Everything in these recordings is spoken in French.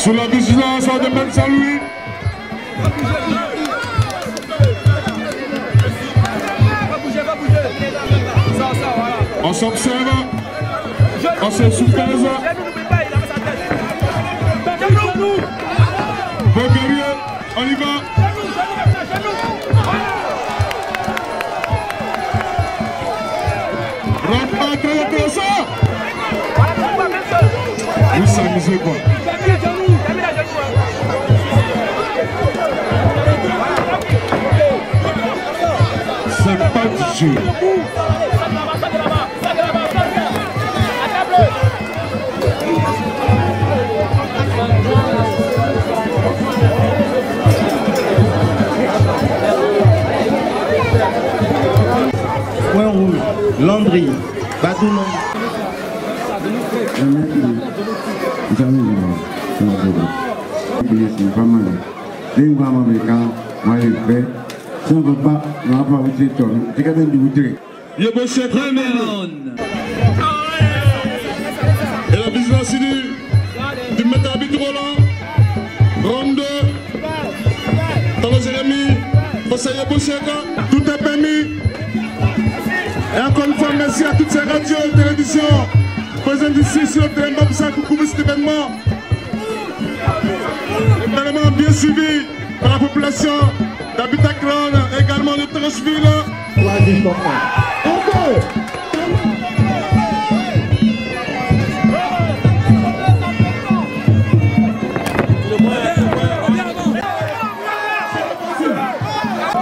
Sous la vigilance de M. Saint-Louis. On s'observe, on se soupèse. Bon guerrier, on y va. Rentre pas très intéressant. Vous s'amusez quoi? C'est pas du jeu. Point rouge, Landry, Badoulon. Et la vigilance du maître arbitre Roland, Ronde, Talo Jérémy, Fossaye Boucheka, tout est permis. Et encore une fois, merci à toutes ces radios et télévisions présentes ici sur le terrain pour ça pour couvrir cet événement. Événement bien suivi par la population d'Habitat-Clan, également de Trancheville.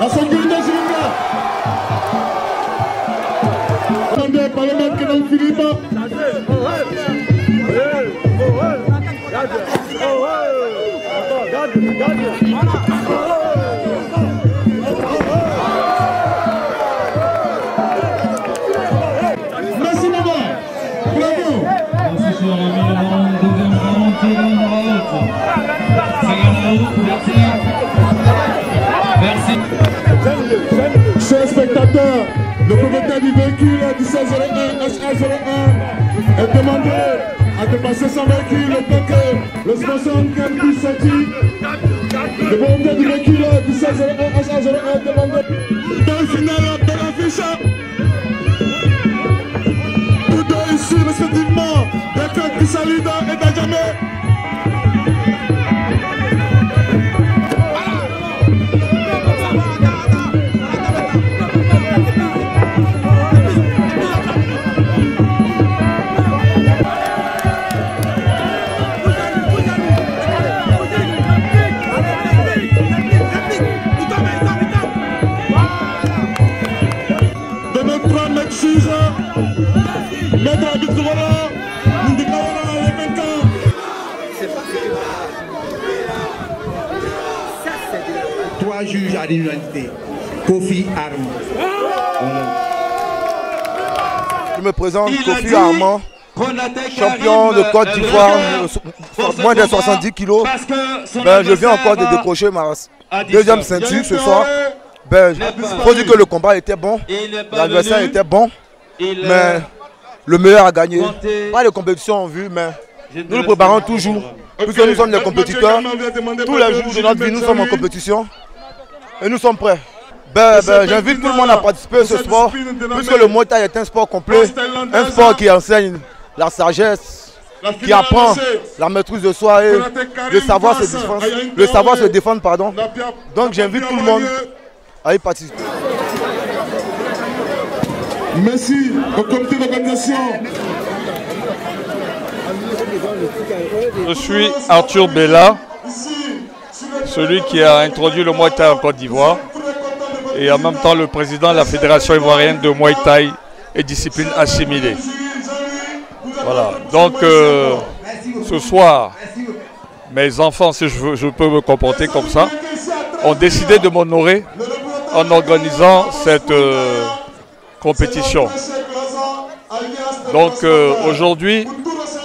La sécurité civile. Attendez, par le maître Kenel Philippe. Merci maman. Bravo. Chers spectateurs, le propriétaire du véhicule 1701 SA01 est demandé à dépasser son véhicule le temps que le sponsor ne puisse sortir. Le propriétaire du véhicule 1701 SA01 est demandé dans le final de l'affiche. Tous deux ici respectivement, les clubs qui saluent et d'Adjamé. Maître arbitre Roland, nous déclarons les 20 ans. Trois juges à l'unanimité. Kofi Armand. Je me présente Kofi Armand, champion de Côte d'Ivoire, moins de 70 kilos. Je viens encore de décrocher ma deuxième ceinture ce soir. Il faut dire que le combat était bon, l'adversaire était bon, mais le meilleur a gagné. Pas de compétition en vue, mais nous le préparons toujours. Puisque nous sommes des compétiteurs, tous les jours de notre vie, nous sommes en compétition et nous sommes prêts. J'invite tout le monde à participer à ce sport, puisque le Muay Thai est un sport complet, un sport qui enseigne la sagesse, qui apprend la maîtrise de soi et le savoir se défendre, pardon. Donc j'invite tout le monde à y participer. Merci au comité d'organisation. Je suis Arthur Bella, celui qui a introduit le Muay Thai en Côte d'Ivoire et en même temps le président de la Fédération ivoirienne de Muay Thai et discipline assimilée. Voilà, donc ce soir, mes enfants, si je peux me comporter comme ça, ont décidé de m'honorer en organisant cette compétition. Donc aujourd'hui,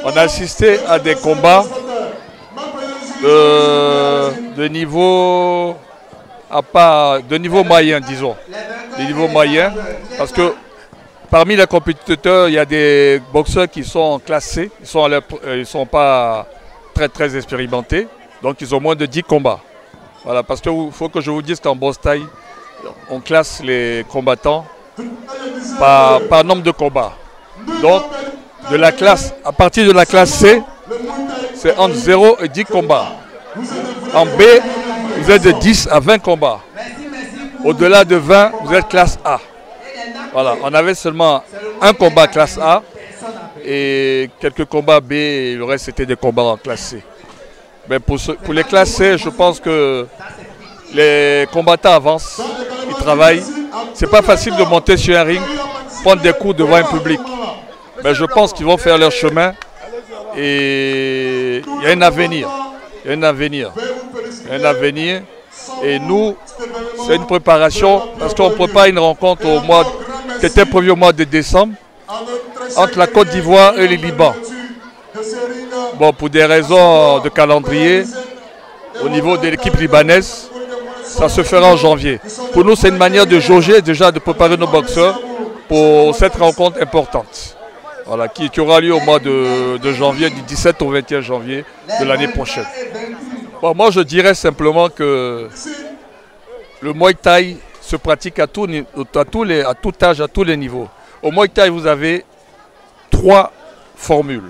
on a assisté à des combats de niveau moyen, disons. De niveau moyen, parce que parmi les compétiteurs, il y a des boxeurs qui sont classés, ils ne sont pas très expérimentés. Donc ils ont moins de 10 combats. Voilà, parce qu'il faut que je vous dise qu'en boxe thaï, on classe les combattants par nombre de combats. Donc, à partir de la classe C, c'est entre 0 et 10 combats. En B, vous êtes de 10 à 20 combats. Au-delà de 20, vous êtes classe A. Voilà, on avait seulement un combat classe A et quelques combats B et le reste c'était des combats en classe C. Mais pour les classes C, je pense que les combattants avancent, ils travaillent. C'est pas facile de monter sur un ring, prendre des coups devant un public. Mais je pense qu'ils vont faire leur chemin et il y a un avenir. Il y a un avenir. Il y a un avenir. Et nous, c'est une préparation parce qu'on prépare une rencontre qui était prévue au mois de décembre entre la Côte d'Ivoire et le Liban. Bon, pour des raisons de calendrier, au niveau de l'équipe libanaise, ça se fera en janvier. Pour nous, c'est une manière de jauger, déjà de préparer nos boxeurs pour cette rencontre importante. Voilà, qui aura lieu au mois de janvier, du 17 au 21 janvier de l'année prochaine. Bon, moi, je dirais simplement que le Muay Thai se pratique à tout âge, à tous les niveaux. Au Muay Thai, vous avez 3 formules.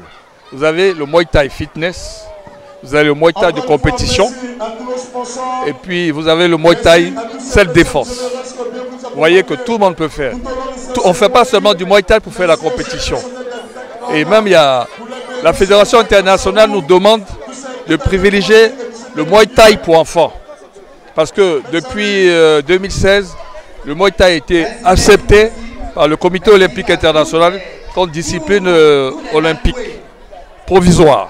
Vous avez le Muay Thai fitness, vous avez le Muay Thai de compétition, et puis vous avez le Muay Thai self-défense. Vous voyez que tout le monde peut faire. On ne fait pas seulement du Muay Thai pour faire la compétition. Et même la Fédération internationale nous demande de privilégier le Muay Thai pour enfants. Parce que depuis 2016, le Muay Thai a été accepté par le Comité olympique international comme discipline olympique provisoire.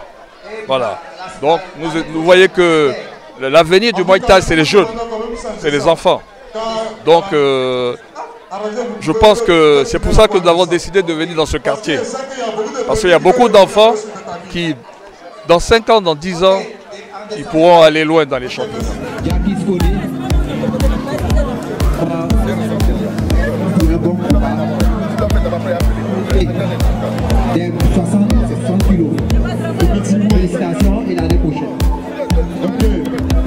Voilà. Donc vous voyez que l'avenir du Muay Thai, c'est les jeunes, c'est les enfants. Donc je pense que c'est pour ça que nous avons décidé de venir dans ce quartier. Parce qu'il y a beaucoup d'enfants qui, dans 5 ans, dans 10 ans, ils pourront aller loin dans les championnats. Des 60 kilos. Félicitations et l'année prochaine.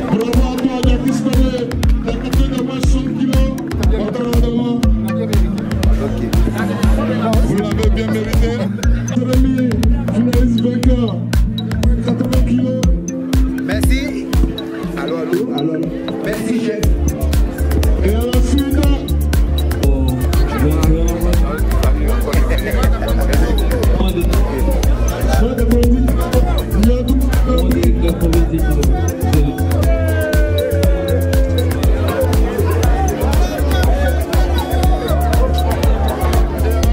Bravo à toi, Jacques Scolé. La catégorie de moins 60 kilos. Vous l'avez bien mérité. Jérémy, finaliste vainqueur. 80 kilos. Merci. Allô. Merci, chef. Et à la suite.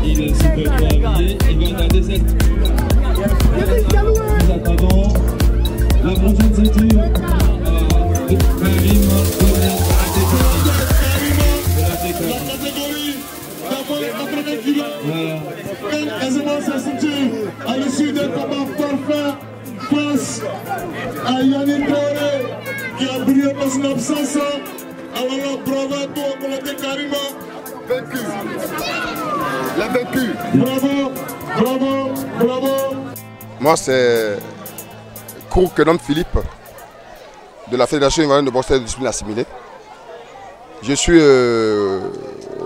Il est super habillé, il va garder cette. Nous attendons la prochaine ceinture de Karim La catégorie d'abord 80 kilos. Quelle aisément sa ceinture à l'issue d'un combat parfait face à Yannick Traoré qui a brillé par son absence. Alors là, bravo à toi, Konaté Karima. Vaincu. La vaincu. Bravo. Moi, c'est Kenom Philippe de la Fédération ivoirienne de boxe et de discipline assimilée. Je suis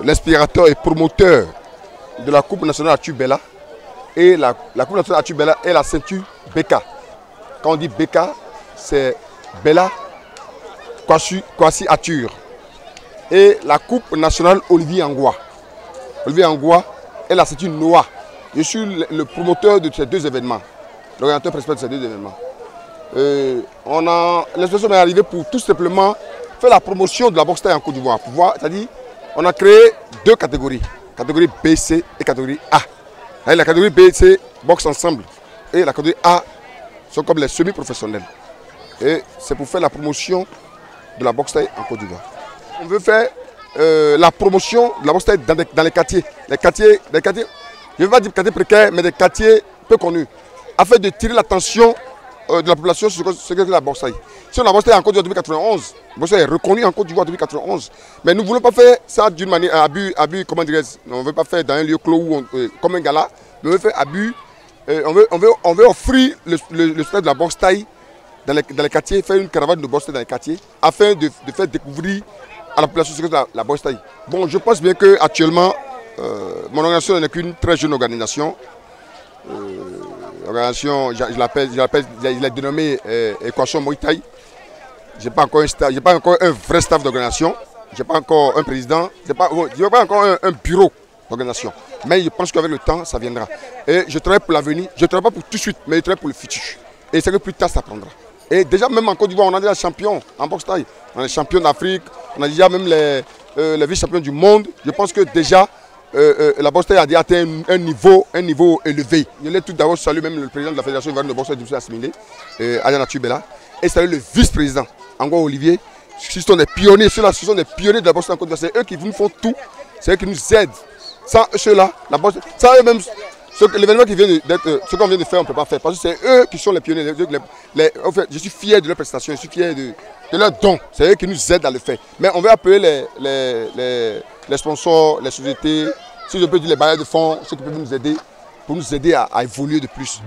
l'inspirateur et promoteur de la Coupe nationale Arthur Bella. Et la Coupe nationale Arthur Bella est la ceinture BK. Quand on dit BK, c'est Bella Kwasi Arthur. Et la Coupe nationale Olivier Angoua. Olivier Angoua est la ceinture Noah. Je suis le promoteur de ces 2 événements, l'orientateur principal de ces 2 événements. L'expression est arrivée pour tout simplement faire la promotion de la boxe thaï en Côte d'Ivoire. C'est-à-dire, on a créé 2 catégories, catégorie B, C et catégorie A. La catégorie B, C boxe ensemble et la catégorie A sont comme les semi-professionnels. Et c'est pour faire la promotion de la boxe thaï en Côte d'Ivoire. On veut faire la promotion de la boxe thaï dans les quartiers. Les quartiers, je ne veux pas dire quartiers précaires, mais des quartiers peu connus, afin de tirer l'attention de la population sur ce qu'est la boxe thaï. Si on a boxe thaï en Côte d'Ivoire depuis 1991, la boxe thaï est reconnue en Côte d'Ivoire depuis 1991. Mais nous ne voulons pas faire ça d'une manière abus, comment dirais-je, on ne veut pas faire dans un lieu clos comme un gala, mais on veut faire abus. On veut offrir le stade de la boxe thaï dans les quartiers, faire une caravane de boxe dans les quartiers, afin de faire découvrir à la population ce que c'est la boxe taille. Bon, je pense bien qu'actuellement, mon organisation n'est qu'une très jeune organisation. L'organisation, je l'ai dénommée Équation Muay Thai. Je n'ai pas encore un vrai staff d'organisation. Je n'ai pas encore un président. Je n'ai pas encore un bureau d'organisation. Mais je pense qu'avec le temps, ça viendra. Et je travaille pour l'avenir. Je ne travaille pas pour tout de suite, mais je travaille pour le futur. Et c'est que plus tard, ça prendra. Et déjà, même en Côte d'Ivoire, on a déjà champions en boxe taille. On a les champions d'Afrique. On a déjà même les vice-champions du monde. Je pense que déjà, la boxe taille a déjà atteint un niveau élevé. Je l'ai tout d'abord salué même le président de la Fédération ivoirienne de boxe taille, assimilé, Ayana Tubela. Et salué le vice-président, Ango Olivier. Ce sont des pionniers, ceux-là, ce sont des pionniers de la boxe en Côte d'Ivoire. C'est eux qui nous font tout. C'est eux qui nous aident. Sans ceux-là, la boxe, sans eux-mêmes, l'événement qui vient d'être, ce qu'on vient de faire, on ne peut pas faire. Parce que c'est eux qui sont les pionniers. En fait, je suis fier de leur prestation, je suis fier de leur don. C'est eux qui nous aident à le faire. Mais on va appeler les sponsors, les sociétés, si je peux dire les bailleurs de fonds, ceux qui peuvent nous aider, pour nous aider à évoluer de plus.